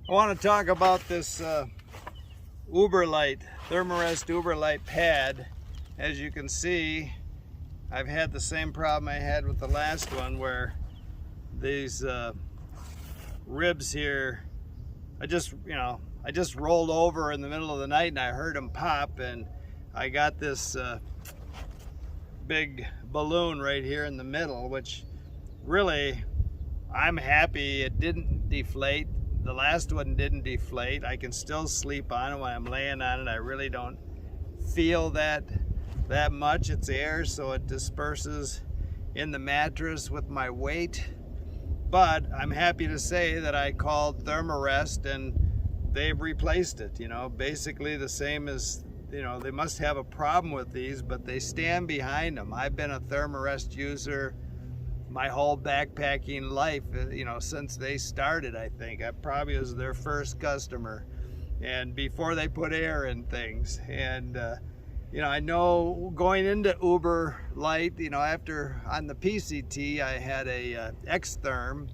I want to talk about this Uberlite, Thermarest Uberlite pad. As you can see, I've had the same problem I had with the last one, where these ribs here, I just rolled over in the middle of the night and I heard them pop, and I got this big balloon right here in the middle, which really, I'm happy it didn't deflate. The last one didn't deflate. I can still sleep on it when I'm laying on it. I really don't feel that much. It's air, so it disperses in the mattress with my weight. But I'm happy to say that I called Thermarest and they've replaced it. You know, basically the same as, you know, they must have a problem with these, but they stand behind them. I've been a Thermarest user my whole backpacking life, you know, since they started. I think I probably was their first customer, and before they put air in things. And you know, I know going into Uberlite, you know, after on the PCT I had a X-Therm,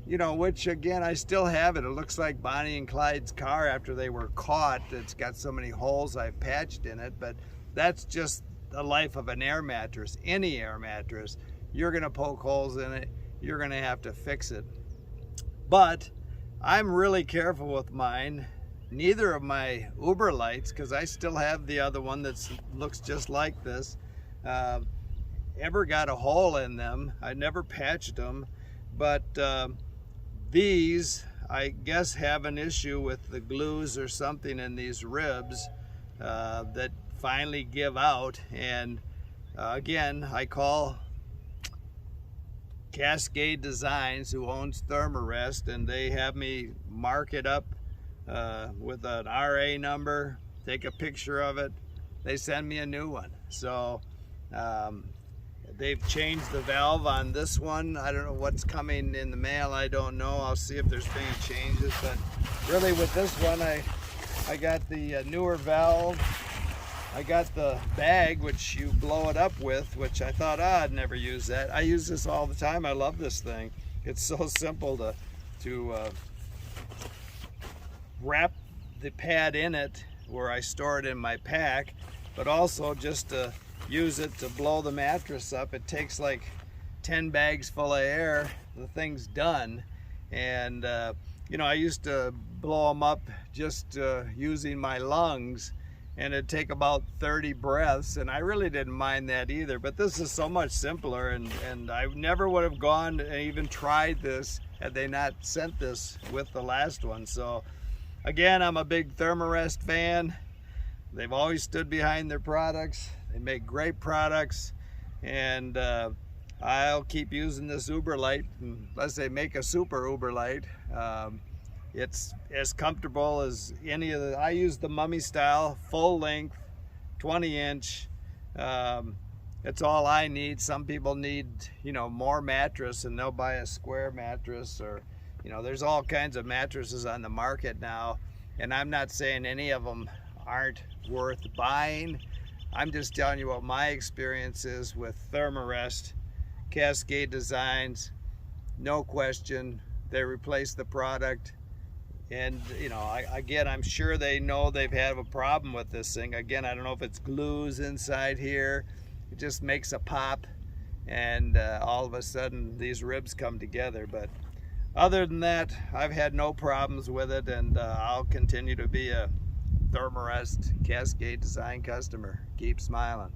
you know, which again I still have it. It looks like Bonnie and Clyde's car after they were caught. It's got so many holes I've patched in it, but that's just the life of an air mattress. Any air mattress, you're gonna poke holes in it, you're gonna have to fix it. But I'm really careful with mine. Neither of my Uberlites, because I still have the other one that looks just like this, ever got a hole in them. I never patched them, but these, I guess, have an issue with the glues or something in these ribs that finally give out. And again, I call Cascade Designs, who owns Thermarest, and they have me mark it up with an RA number, take a picture of it. They send me a new one. So they've changed the valve on this one. I don't know what's coming in the mail. I don't know. I'll see if there's been changes. But really with this one, I got the newer valve. I got the bag, which you blow it up with, which I thought, I'd never use that. I use this all the time. I love this thing. It's so simple to wrap the pad in it where I store it in my pack, but also just to use it to blow the mattress up. It takes like 10 bags full of air. The thing's done. And you know, I used to blow them up just using my lungs, and it'd take about 30 breaths, and I really didn't mind that either. But this is so much simpler, and I never would have gone and even tried this had they not sent this with the last one. So again, I'm a big Thermarest fan. They've always stood behind their products. They make great products, and I'll keep using this Uberlite unless they make a super Uberlite. It's as comfortable as any of the, I use the mummy style, full length, 20-inch. It's all I need. Some people need, you know, more mattress, and they'll buy a square mattress, or, you know, there's all kinds of mattresses on the market now, and I'm not saying any of them aren't worth buying. I'm just telling you what my experience is with Thermarest. Cascade Designs, no question, they replaced the product. And you know, again, I'm sure they know they've had a problem with this thing. Again, I don't know if it's glues inside here. It just makes a pop, and all of a sudden these ribs come together. But other than that, I've had no problems with it, and I'll continue to be a Thermarest Cascade Design customer. Keep smiling.